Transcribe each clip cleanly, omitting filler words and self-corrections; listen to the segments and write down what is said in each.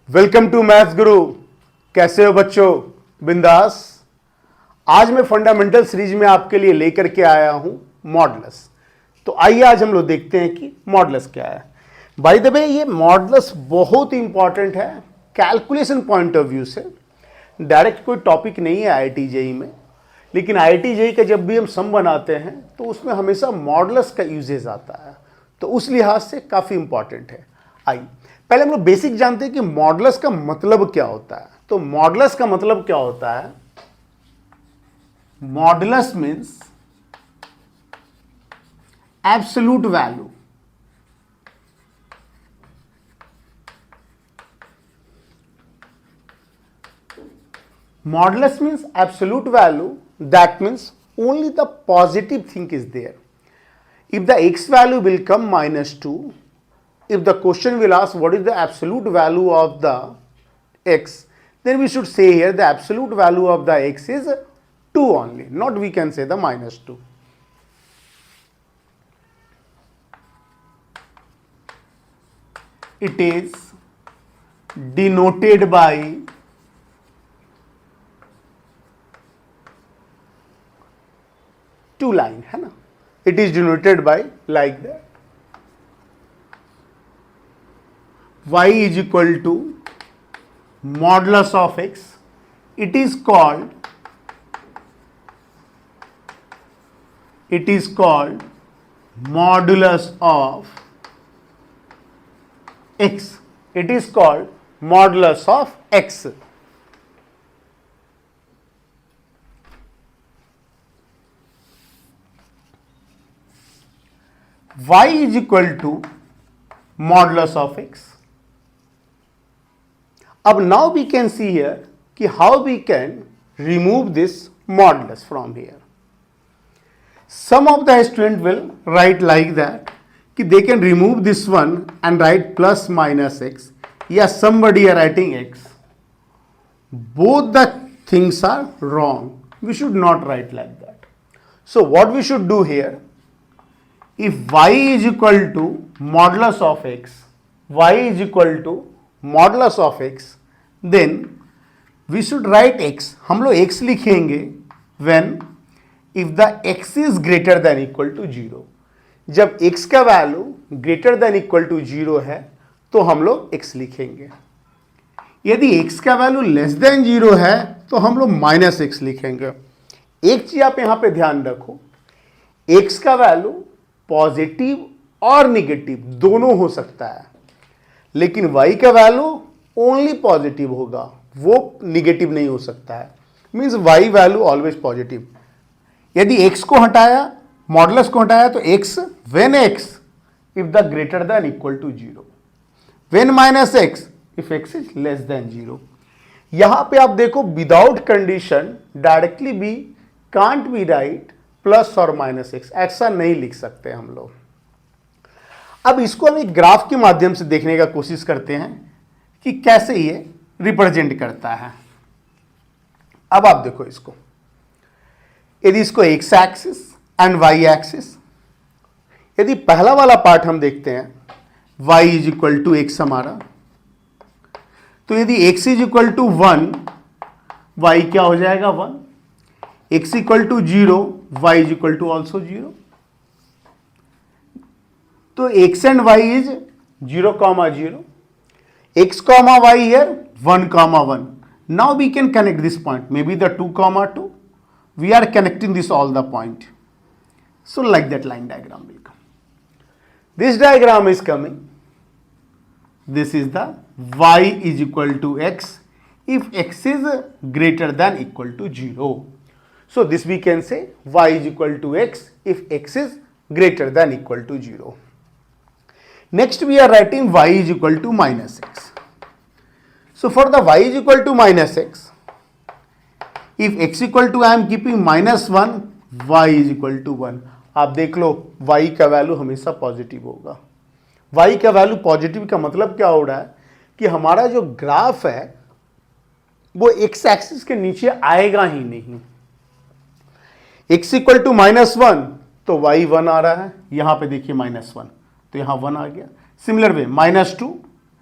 Welcome to maths गुरु। कैसे हो बच्चों? बिंदास। आज मैं फंडामेंटल सीरीज में आपके लिए लेकर के आया हूं मॉडुलस। तो आइए आज हम लोग देखते हैं कि मॉडुलस क्या है। बाय द वे ये मॉडुलस बहुत ही इंपॉर्टेंट है कैलकुलेशन पॉइंट ऑफ व्यू से। डायरेक्ट कोई टॉपिक नहीं है आईआईटी जेईई में, लेकिन आईआईटी जेईई का जब भी हम सम बनाते हैं तो उसमें हमेशा मॉडुलस का यूजेज आता है, तो उस लिहाज से काफी इंपॉर्टेंट है। आइए पहले हम लोग बेसिक जानते हैं कि मॉडुलस का मतलब क्या होता है। तो मॉडुलस का मतलब क्या होता है? Modulus means absolute value. Modulus means absolute value. That means only the positive thing is there. If the x value will come -2, if the question will ask what is the absolute value of the x, then we should say here the absolute value of the x is 2 only, not we can say the -2. It is denoted by two line, है ना? It is denoted by like that, y is equal to modulus of x. It is called modulus of x. It is called modulus of x. y is equal to modulus of x. अब now we can see here कि how we can remove this modulus from here. Some of the student will write like that कि they can remove this one and write plus minus x. Yes, somebody are writing x. Both the things are wrong. We should not write like that. So what we should do here, if y is equal to modulus of x, then we should write x. हम लोग x लिखेंगे when if the x is greater than equal to 0. जब x का value greater than equal to 0 है तो हम लोग x लिखेंगे। यदि x का वैल्यू लेस देन 0 है तो हम लोग माइनस x लिखेंगे। एक चीज आप यहां पे ध्यान रखो, x का वैल्यू पॉजिटिव और निगेटिव दोनों हो सकता है, लेकिन y का वैल्यू ओनली पॉजिटिव होगा, वो निगेटिव नहीं हो सकता है। Means y value always positive. यदि x को हटाया, मॉडुलस को हटाया तो x when x if the greater than equal to 0, when minus x if x is less than 0। यहां पे आप देखो विदाउट कंडीशन डायरेक्टली भी कांट बी राइट प्लस और माइनस एक्स, ऐसा नहीं लिख सकते हम लोग। अब इसको हम एक ग्राफ के माध्यम से देखने का कोशिश करते हैं कि कैसे ये रिप्रेजेंट करता है। अब आप देखो इसको, यदि इसको x axis and y axis, यदि पहला वाला पार्ट हम देखते हैं y is equal to x हमारा, तो यदि x is equal to 1, y क्या हो जाएगा 1, x equal to 0, y is equal to also 0। तो x and y is 0, 0, x, y here 1, 1. Now we can connect this point, maybe the 2, 2. We are connecting this all the point. So like that line diagram will come. This diagram is coming. This is the y is equal to x if x is greater than equal to 0. So this we can say y is equal to x if x is greater than equal to 0. Next we are writing y is equal to minus x. So for the y is equal to minus x, if x equal to I am keeping minus 1, y is equal to 1. आप देख लो y का value हमेशा positive होगा। y का value positive का मतलब क्या हो रहा है कि हमारा जो ग्राफ है वो x एक्सिस के नीचे आएगा ही नहीं। x इक्वल टू -1 तो y 1 आ रहा है, यहां पे देखिए -1 तो यहां 1 आ गया। Similar way -2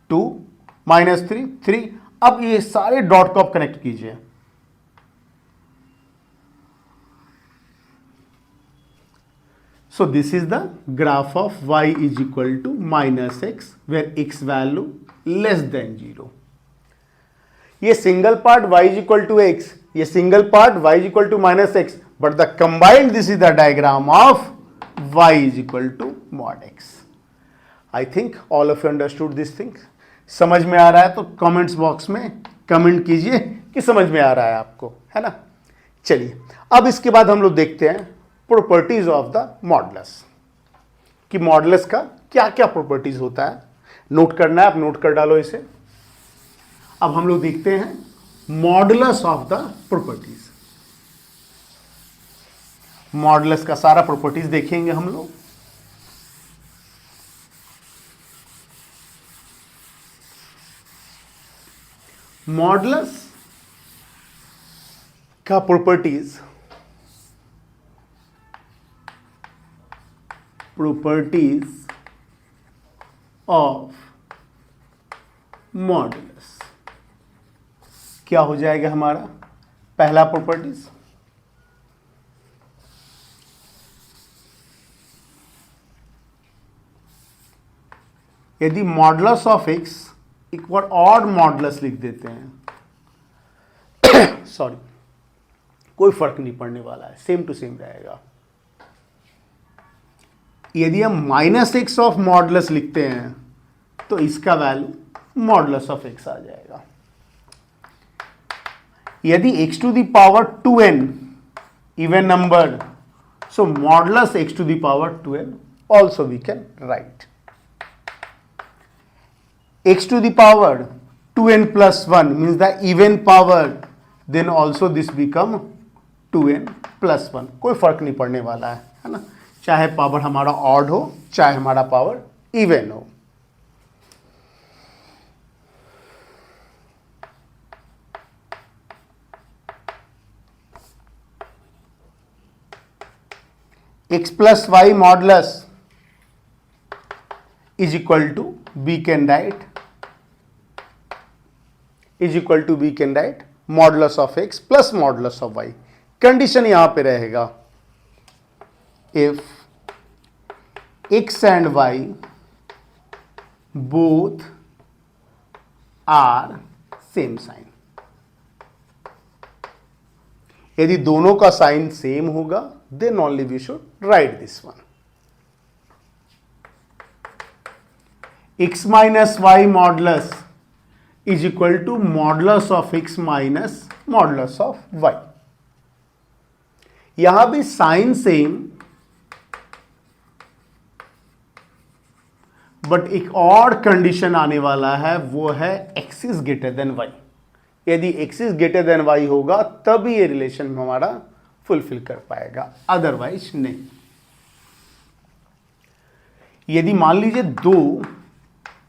2 -3 3। अब ये सारे डॉट को आप कनेक्ट कीजिए। So this is the graph of y is equal to -x where x value less than 0. ये single part y is equal to x, ये single part y is equal to -x, but the combined this is the diagram of y is equal to mod x. I think all of you understood this thing. समझ में आ रहा है तो comments box में comment कीजिए कि समझ में आ रहा है आपको, है ना। चलिए अब इसके बाद हम लोग देखते हैं प्रॉपर्टीज ऑफ द मॉडुलस कि मॉडुलस का क्या क्या प्रॉपर्टीज होता है। नोट करना है, आप नोट कर डालो इसे। अब हम लोग देखते हैं modulus of the properties. Modulus का सारा प्रॉपर्टीज देखेंगे हम लोग। मॉडुलस का प्रॉपर्टीज ऑफ मॉडुलस क्या हो जाएगा हमारा पहला प्रॉपर्टीज, यदि मॉडुलस ऑफ एक्स एक बार ऑड मॉडुलस लिख देते हैं सॉरी, कोई फर्क नहीं पड़ने वाला है, सेम टू सेम रहेगा। यदि हम -x ऑफ मॉडुलस लिखते हैं तो इसका वैल्यू मॉडुलस ऑफ x आ जाएगा। यदि x to the power 2n even number, so modulus x to the power 2n also we can write. x to the power 2n plus 1 means the even power, then also this become 2n plus 1। कोई फर्क नहीं पड़ने वाला है ना, चाहे power हमारा odd हो चाहे हमारा पावर इवन हो। x plus y modulus is equal to we can write modulus of x plus modulus of y। Condition यहां पे रहेगा if x and y both are same sign. यदि दोनों का साइन सेम होगा then only we should write this one. x minus y modulus is equal to modulus of x minus modulus of y। यहां भी sign same, but एक और condition आने वाला है, वो है x is greater then y। यदि x is greater then y होगा तब ये रिलेशन हमारा फुलफिल कर पाएगा, अदरवाइज नहीं। यदि मान लीजिए दो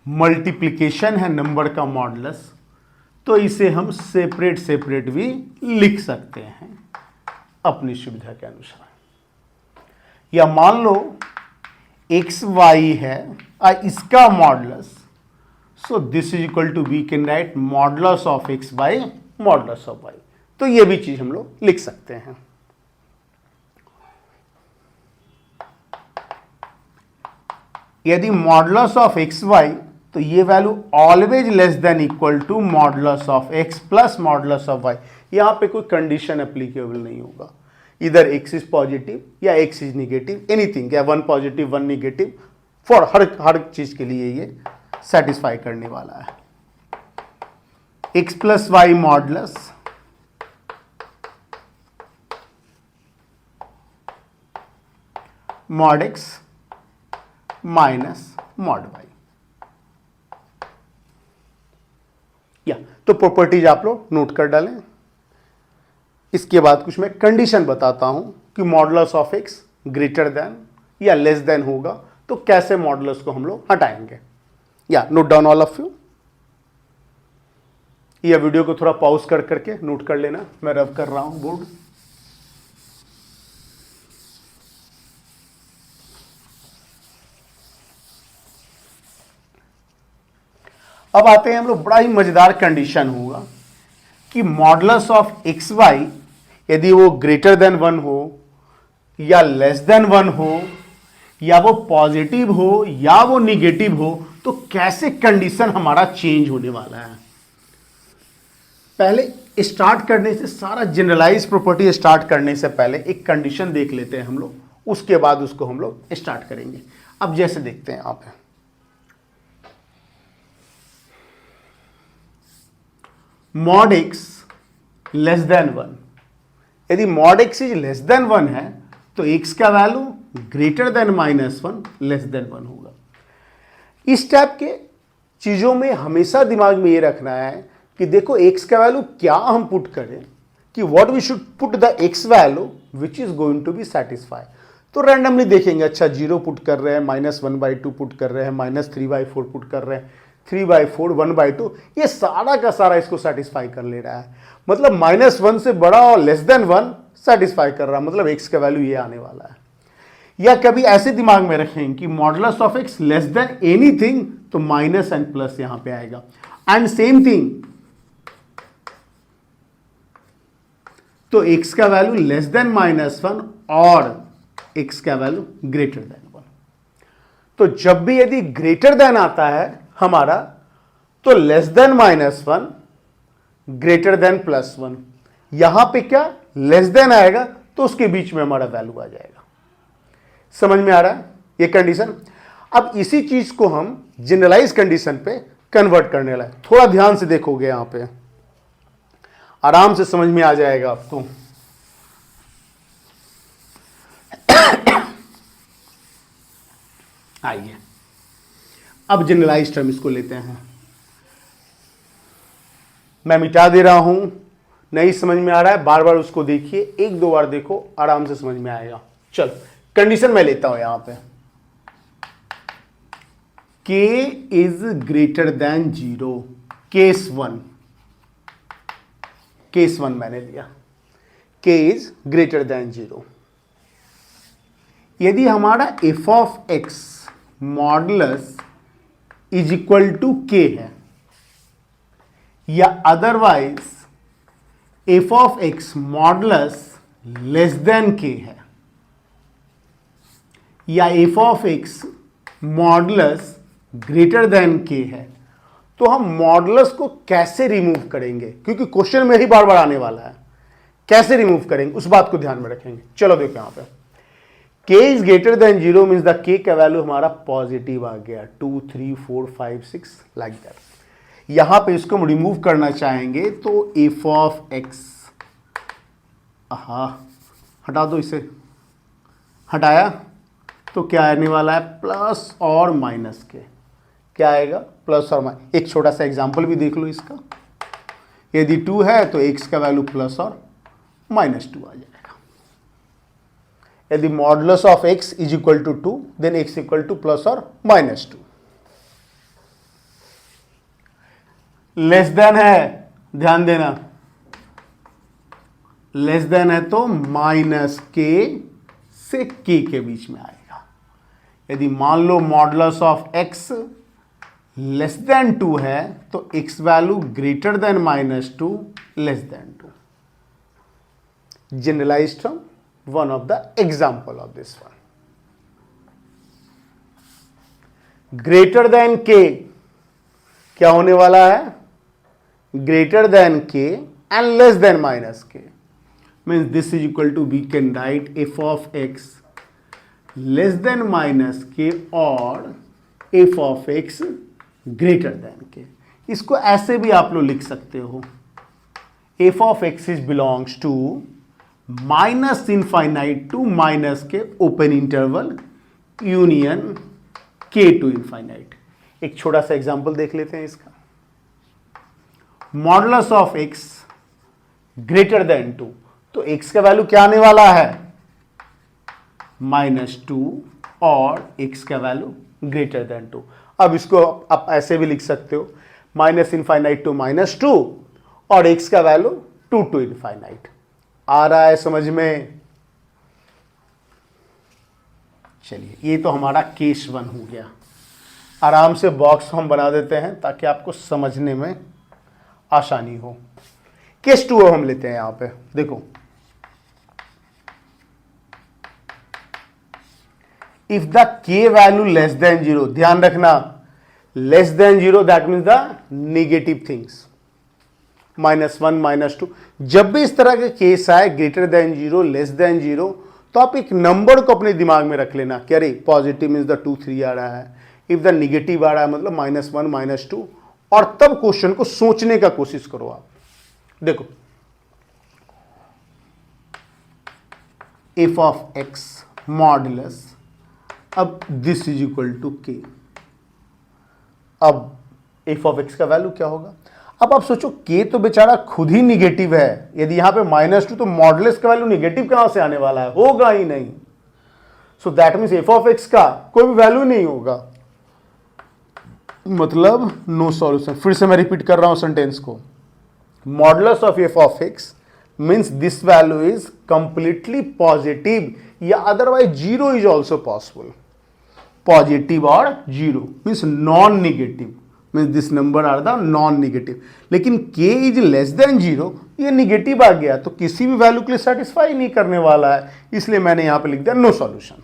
मल्टीप्लिकेशन है नंबर का मॉडुलस, तो इसे हम सेपरेट सेपरेट भी लिख सकते हैं अपनी सुविधा के अनुसार। या मान लो एक्स वाई है इसका modulus, so this is equal to we can write modulus of x by modulus of y. तो ये भी चीज हम लोग लिख सकते हैं। यदि मॉडुलस ऑफ एक्स वाई, तो ये value always less than equal to modulus of x plus modulus of y. यहां पे कोई कंडीशन एप्लीकेबल नहीं होगा, इधर एक्स इज पॉजिटिव या एक्स इज निगेटिव, एनीथिंग, या one positive one negative, for हर चीज के लिए ये सेटिस्फाई करने वाला है। X plus y modulus mod x minus mod y. या तो प्रॉपर्टीज आप लोग नोट कर डालें। इसके बाद कुछ मैं कंडीशन बताता हूं कि modulus of x greater than या लेस देन होगा तो कैसे मॉडुलस को हम लोग हटाएंगे। या note down all of you. यह वीडियो को थोड़ा पॉज कर करके नोट कर लेना, मैं रब कर रहा हूं बोर्ड। अब आते हैं हम लोग, बड़ा ही मजेदार कंडीशन होगा कि मॉडुलस ऑफ एक्स वाई यदि वो ग्रेटर देन 1 हो या लेस देन 1 हो या वो पॉजिटिव हो या वो निगेटिव हो, तो कैसे कंडीशन हमारा चेंज होने वाला है। पहले स्टार्ट करने से, सारा जनरलाइज प्रॉपर्टी स्टार्ट करने से पहले एक कंडीशन देख लेते हैं हम लोग, उसके बाद उसको हम लोग स्टार्ट करेंगे। अब जैसे देखते हैं आप, मॉड एक्स लेस देन 1, यदि mod x is less then 1 है तो एक्स का value greater then -1 less than 1 होगा। इस टाइप के चीजों में हमेशा दिमाग में ये रखना है कि देखो एक्स का वैल्यू क्या हम पुट करें, कि what we should put the x value which is going to be satisfy. तो रैंडमली देखेंगे, अच्छा 0 पुट कर रहे हैं, -1/2 पुट कर रहे हैं, -3/4 पुट कर रहे हैं, 3/4, 1/2, ये सारा का सारा इसको सेटिस्फाई कर ले रहा है। मतलब -1 से बड़ा और लेस देन 1 सेटिस्फाई कर रहा है, मतलब एक्स का वैल्यू ये आने वाला है। या कभी ऐसे दिमाग में रखें कि modulus of x less than anything, तो माइनस एंड प्लस यहां पे आएगा। एंड सेम थिंग, तो एक्स का वैल्यू लेस देन -1 और एक्स का वैल्यू ग्रेटर देन 1। तो जब भी यदि ग्रेटर देन आता है हमारा, तो लेस देन -1 ग्रेटर देन +1, यहां पे क्या लेस देन आएगा तो उसके बीच में हमारा वैल्यू आ जाएगा। समझ में आ रहा है ये कंडीशन। अब इसी चीज को हम जनरलाइज कंडीशन पे कन्वर्ट करने वाला है। थोड़ा ध्यान से देखोगे, यहां पे आराम से समझ में आ जाएगा आपको। आइए अब जनरलाइज टर्म इसको लेते हैं। मैं मिटा दे रहा हूं, नहीं समझ में आ रहा है बार बार उसको देखिए, 1-2 बार देखो, आराम से समझ में आएगा। चलो कंडीशन मैं लेता हूं यहां पे, k is greater than 0, case 1 मैंने लिया, k इज ग्रेटर देन 0। यदि हमारा f of x modulus is equal to k है, या otherwise f of x modulus less than k है, या f of x modulus greater than k है, तो हम मॉडुलस को कैसे रिमूव करेंगे, क्योंकि क्वेश्चन में ही बार बार आने वाला है, कैसे रिमूव करेंगे उस बात को ध्यान में रखेंगे। चलो देखो यहां पे k is greater than 0 means the k का वैल्यू हमारा पॉजिटिव आ गया, 2, 3, 4, 5, 6 लाइक दैट। यहां पे इसको हम रिमूव करना चाहेंगे तो f ऑफ x, हटा दो इसे, हटाया तो क्या आने वाला है, प्लस और माइनस के, क्या आएगा प्लस और माइनस। एक छोटा सा एग्जांपल भी देख लो इसका, यदि 2 है तो x का वैल्यू प्लस और -2 आ जाएगा। यदि modulus of x is equal to 2 then x equal to plus और -2। लेस देन है, ध्यान देना, लेस देन है तो -k से k के बीच में आएगा। यदि मान लो modulus of x less than 2 है तो x value greater than -2 less than 2। Generalised term, one of the example of this one. Greater than k क्या होने वाला है, greater than k and less than -k, means this is equal to, we can write f of x less than -k और f of x greater than k। इसको ऐसे भी आप लोग लिख सकते हो, f of x is belongs to -∞ to -k open interval union k to ∞। एक छोटा सा एग्जांपल देख लेते हैं इसका। Modulus of x greater than 2, तो x का वैल्यू क्या आने वाला है, -2 और x का वैल्यू ग्रेटर देन 2। अब इसको आप ऐसे भी लिख सकते हो, -∞ to -2 और x का वैल्यू 2 to ∞। आ रहा है समझ में। चलिए ये तो हमारा केस 1 हो गया। आराम से बॉक्स हम बना देते हैं ताकि आपको समझने में आसानी हो। केस 2 हम लेते हैं यहां पे, देखो इफ द के वैल्यू लेस देन 0, ध्यान रखना less than 0 that means the negative things, -1 -2, जब भी इस तरह के केस आए ग्रेटर देन 0 लेस देन 0, तो आप एक नंबर को अपने दिमाग में रख लेना कि अरे पॉजिटिव मीन्स द 2 3 आ रहा है, इफ द निगेटिव आ रहा है मतलब -1 -2, और तब क्वेश्चन को सोचने का कोशिश करो आप। देखो f ऑफ x मॉडुलस, अब दिस इज इक्वल टू के, अब f ऑफ x का वैल्यू क्या होगा। अब आप सोचो k तो बेचारा खुद ही निगेटिव है, यदि यहां पे -2 तो मॉडुलस का वैल्यू निगेटिव कहां से आने वाला है, होगा ही नहीं। So that means f of x का कोई भी वैल्यू नहीं होगा, मतलब नो सॉल्यूशन। फिर से मैं रिपीट कर रहा हूं सेंटेंस को, modulus of f of x means this value is completely positive, या otherwise 0 is also possible. Positive और 0 means non negative, means this number are the non negative. लेकिन k इज लेस देन 0, ये negative आ गया तो किसी भी value के लिए सेटिस्फाई नहीं करने वाला है, इसलिए मैंने यहां पे लिख दिया नो सॉल्यूशन।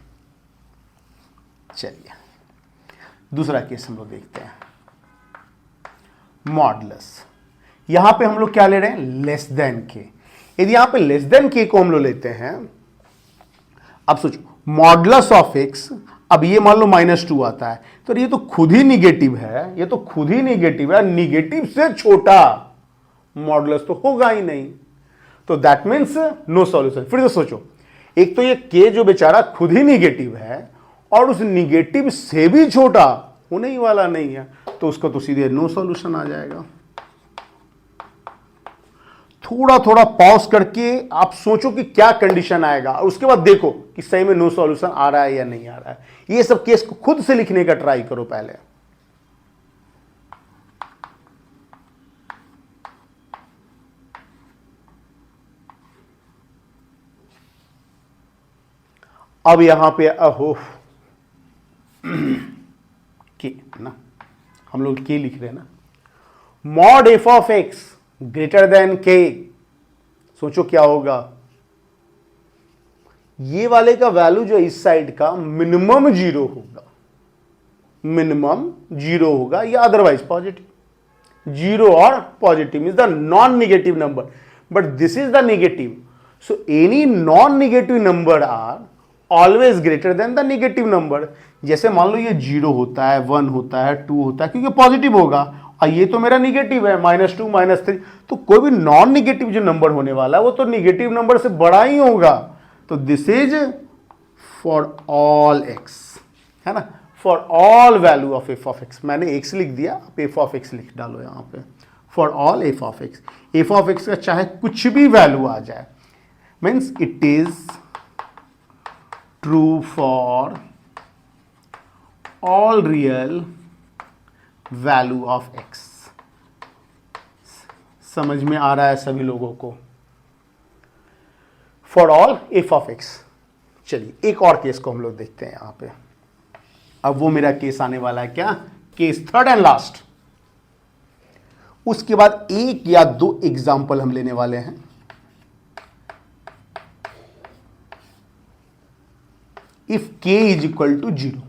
चलिए दूसरा केस हम लोग देखते हैं, मॉडुलस। यहां पे हम लोग क्या ले रहे हैं, लेस देन के। यदि यहां पे लेस देन के को हम लोग लेते हैं, अब सोचो मॉडुलस ऑफ x, अब ये मान लो -2 आता है, तो ये तो खुद ही निगेटिव है, ये तो खुद ही निगेटिव है, निगेटिव से छोटा मॉडुलस तो होगा ही नहीं, तो दैट मीन्स नो सॉल्यूशन। फिर से सोचो, एक तो ये k जो बेचारा खुद ही निगेटिव है और उस निगेटिव से भी छोटा होने ही वाला नहीं है, तो उसका तो सीधे नो सॉल्यूशन आ जाएगा। थोड़ा थोड़ा पॉज करके आप सोचो कि क्या कंडीशन आएगा, और उसके बाद देखो कि सही में नो सॉल्यूशन आ रहा है या नहीं आ रहा है। ये सब केस को खुद से लिखने का ट्राई करो पहले। अब यहां पे अहो के ना, हम लोग के लिख रहे हैं ना, mod f of x greater than के, सोचो क्या होगा, ये वाले का वैल्यू जो इस साइड का मिनिमम 0 होगा, मिनिमम 0 होगा या अदरवाइज पॉजिटिव। 0 और positive means the non negative number, but this is the negative, so any non negative number are always greater than the negative number. जैसे मान लो ये 0 होता है, 1 होता है, 2 होता है, क्योंकि पॉजिटिव होगा, और ये तो मेरा निगेटिव है -2 -3, तो कोई भी नॉन निगेटिव जो नंबर होने वाला है वो तो निगेटिव नंबर से बड़ा ही होगा। तो this is for all x, है ना, for all value of F of x. मैंने एक्स लिख दिया, आप एफ ऑफ एक्स लिख डालो यहां पे, for all f of x. F of x का चाहे कुछ भी वैल्यू आ जाए, means it is true for all real value of x. समझ में आ रहा है सभी लोगों को, for all f of x. चलिए एक और केस को हम लोग देखते हैं यहां पे। अब वो मेरा केस आने वाला है क्या, केस थर्ड एंड लास्ट। उसके बाद एक या दो एग्जाम्पल हम लेने वाले हैं। If k is equal to 0,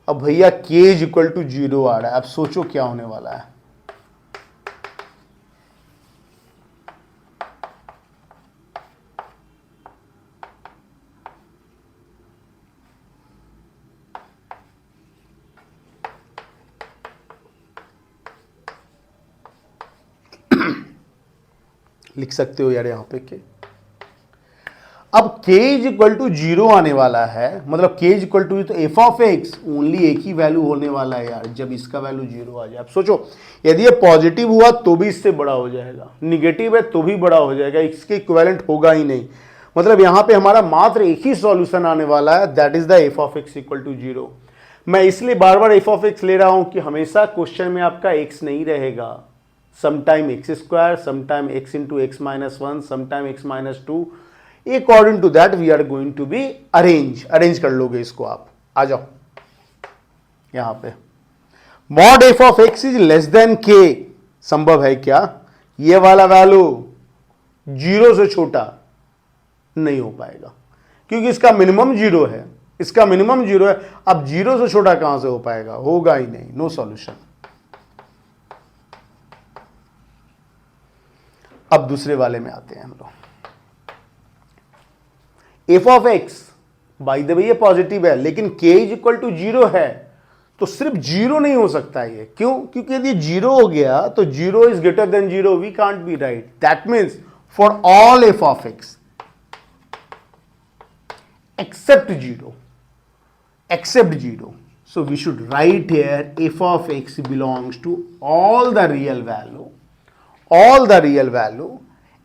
अब भैया k इज इक्वल टू 0 आ रहा है, अब सोचो क्या होने वाला है। लिख सकते हो यार यहां पे के। अब k इज इक्वल टू 0 आने वाला है, मतलब k इज इक्वल टू, तो एफ ऑफ एक्स ओनली एक ही वैल्यू होने वाला है यार, जब इसका वैल्यू 0 आ जाए। अब सोचो यदि ये पॉजिटिव हुआ तो भी इससे बड़ा हो जाएगा, निगेटिव है तो भी बड़ा हो जाएगा, इसके इक्विवेलेंट होगा ही नहीं। मतलब यहां पे हमारा मात्र एक ही सॉल्यूशन आने वाला है, that is the f of x equal to 0। मैं इसलिए बार बार एफ ऑफ एक्स ले रहा हूं कि हमेशा क्वेश्चन में आपका एक्स नहीं रहेगा, sometime x square, sometime x into x minus 1, sometime x minus 2, according to that we are going to be arrange कर लोगे इसको आप। आ जाओ यहां पे, mod f of x is less than k संभव है क्या? ये वाला वैल्यू 0 से छोटा नहीं हो पाएगा, क्योंकि इसका मिनिमम 0 है, इसका मिनिमम 0 है। अब 0 से छोटा कहां से हो पाएगा? होगा ही नहीं, नो सॉल्यूशन। अब दूसरे वाले में आते हैं हम लोग। F of x by the way ये पॉजिटिव है, लेकिन k इज इक्वल टू 0 है, तो सिर्फ 0 नहीं हो सकता ये। क्यों? क्योंकि यदि 0 हो गया तो 0 is greater than 0, we can't be right. That means for all f of x except 0, except 0. So we should write here f of x belongs to all the real value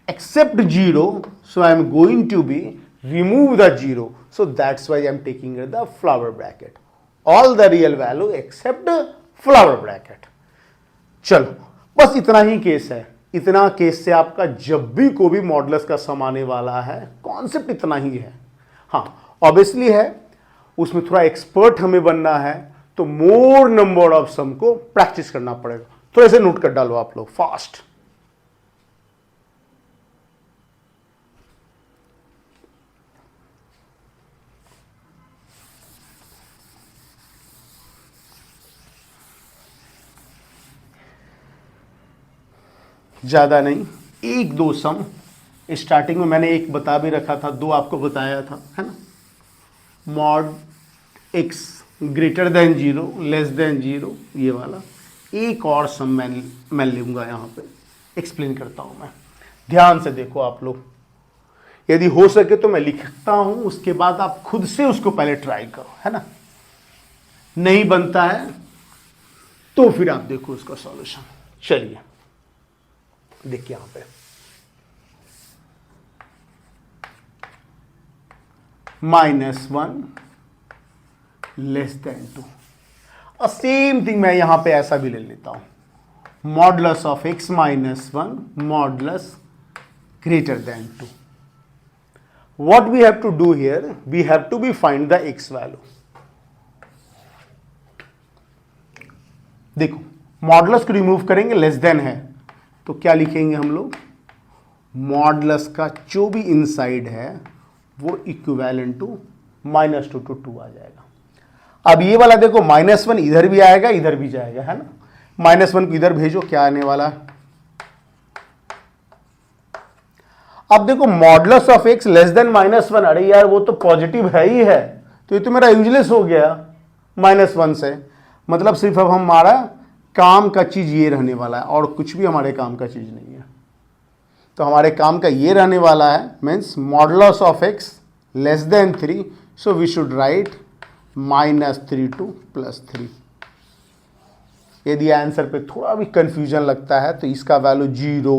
except 0. So I am going to be remove the 0. So that's why I am taking the flower bracket. All the real value except flower bracket. चलो बस इतना ही case है। इतना case से आपका जब भी कोई भी मॉडुलस का सम आने वाला है, कॉन्सेप्ट इतना ही है। हाँ ऑब्वियसली है, उसमें थोड़ा एक्सपर्ट हमें बनना है, तो मोर नंबर ऑफ सम को प्रैक्टिस करना पड़ेगा। तो ऐसे नोट कर डालो आप लोग फास्ट। ज्यादा नहीं, 1-2 सम। स्टार्टिंग में मैंने एक बता भी रखा था, 2 आपको बताया था, है ना। Mod x greater than 0 less than 0, ये वाला। एक और सम मैं लूंगा यहां पे, एक्सप्लेन करता हूं मैं। ध्यान से देखो आप लोग, यदि हो सके तो मैं लिखता हूं, उसके बाद आप खुद से उसको पहले ट्राई करो, है ना। नहीं बनता है तो फिर आप देखो उसका सॉल्यूशन। चलिए देखिए यहां पे -1 लेस देन 2, और सेम थिंग मैं यहां पे ऐसा भी ले लेता हूं, modulus of x -1 modulus greater than 2। What we have to do here, we have to be find the x value. देखो मॉडुलस को रिमूव करेंगे, लेस देन है, तो क्या लिखेंगे हम लोग? मॉडुलस का जो भी इनसाइड है वो इक्विवेलेंट टू -2 to 2 आ जाएगा। अब ये वाला देखो -1 इधर भी आएगा, इधर भी जाएगा, है ना। -1 को इधर भेजो, क्या आने वाला है? अब देखो modulus of x less then -1, अरे यार वो तो पॉजिटिव है ही है, तो ये तो मेरा यूजलेस हो गया -1 से। मतलब सिर्फ अब हमारा काम का चीज ये रहने वाला है, और कुछ भी हमारे काम का चीज नहीं है। तो हमारे काम का ये रहने वाला है, means modulus of x less than 3, so we should write -3 to +3। यदि आंसर पे थोड़ा भी कंफ्यूजन लगता है तो इसका value 0,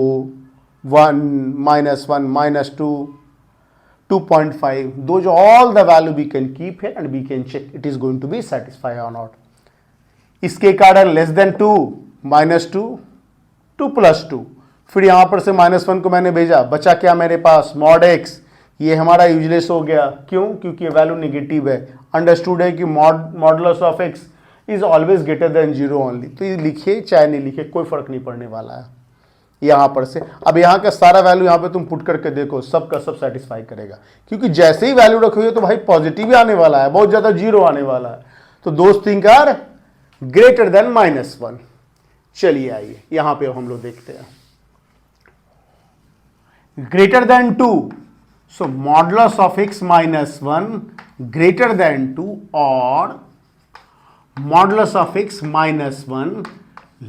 1, -1, -2, 2.5, those all the value we can keep here and we can check it is going to be satisfy or not। इसके कारण लेस देन 2, -2, 2 + 2, फिर यहां पर से -1 को मैंने भेजा, बचा क्या मेरे पास? मॉड x, ये हमारा यूजलेस हो गया। क्यों? क्योंकि ये वैल्यू नेगेटिव है। अंडरस्टूड है कि modulus of x is always greater than 0 only. तो ये लिखे चाहे नहीं लिखे कोई फर्क नहीं पड़ने वाला है यहां पर से। अब यहां का सारा वैल्यू यहां पे तुम पुट करके देखो, सब का सब सेटिस्फाई करेगा, क्योंकि जैसे ही वैल्यू रखोगे तो भाई पॉजिटिव ही आने वाला है, बहुत ज्यादा 0 आने वाला है। तो दोस्त थिंक आर ग्रेटर देन -1। चलिए आइए यहां पे हम लोग देखते हैं greater than 2, so modulus of x -1 greater than 2 or modulus of x -1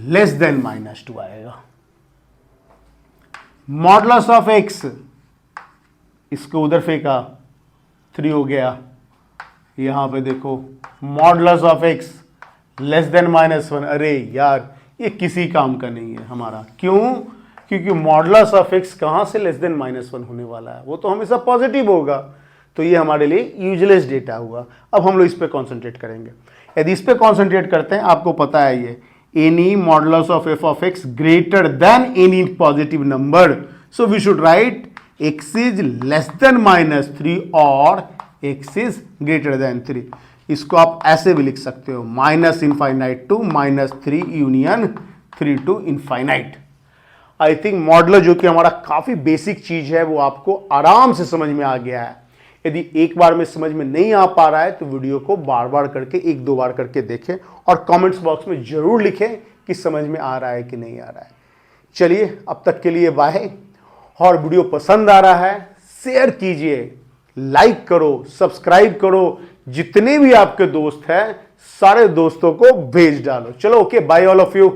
less than -2 आएगा। modulus of x, इसको उधर फेंका, 3 हो गया। यहां पे देखो modulus of x less then -1, अरे यार ये किसी काम का नहीं है हमारा। क्यों? क्योंकि मॉडुलस ऑफ x कहां से लेस देन -1 होने वाला है, वो तो हमेशा पॉजिटिव होगा। तो ये हमारे लिए यूजलेस डेटा हुआ। अब हम लोग इस पे कॉन्सेंट्रेट करेंगे। यदि इस पे कॉन्सेंट्रेट करते हैं, आपको पता है ये any modulus of f of x greater than any positive number, so we should write x is less than -3 और x इज ग्रेटर देन 3। इसको आप ऐसे भी लिख सकते हो, minus infinite to -3 union 3 to infinite. I think modular जो कि हमारा काफी बेसिक चीज है वो आपको आराम से समझ में आ गया है। यदि एक बार में समझ में नहीं आ पा रहा है तो वीडियो को बार बार करके 1-2 बार करके देखें और कमेंट्स बॉक्स में जरूर लिखें कि समझ में आ रहा है कि नहीं आ रहा है। चलिए अब तक के लिए बाय। और वीडियो पसंद आ रहा है शेयर कीजिए, लाइक करो, सब्सक्राइब करो, जितने भी आपके दोस्त हैं सारे दोस्तों को भेज डालो। चलो okay, bye all of you.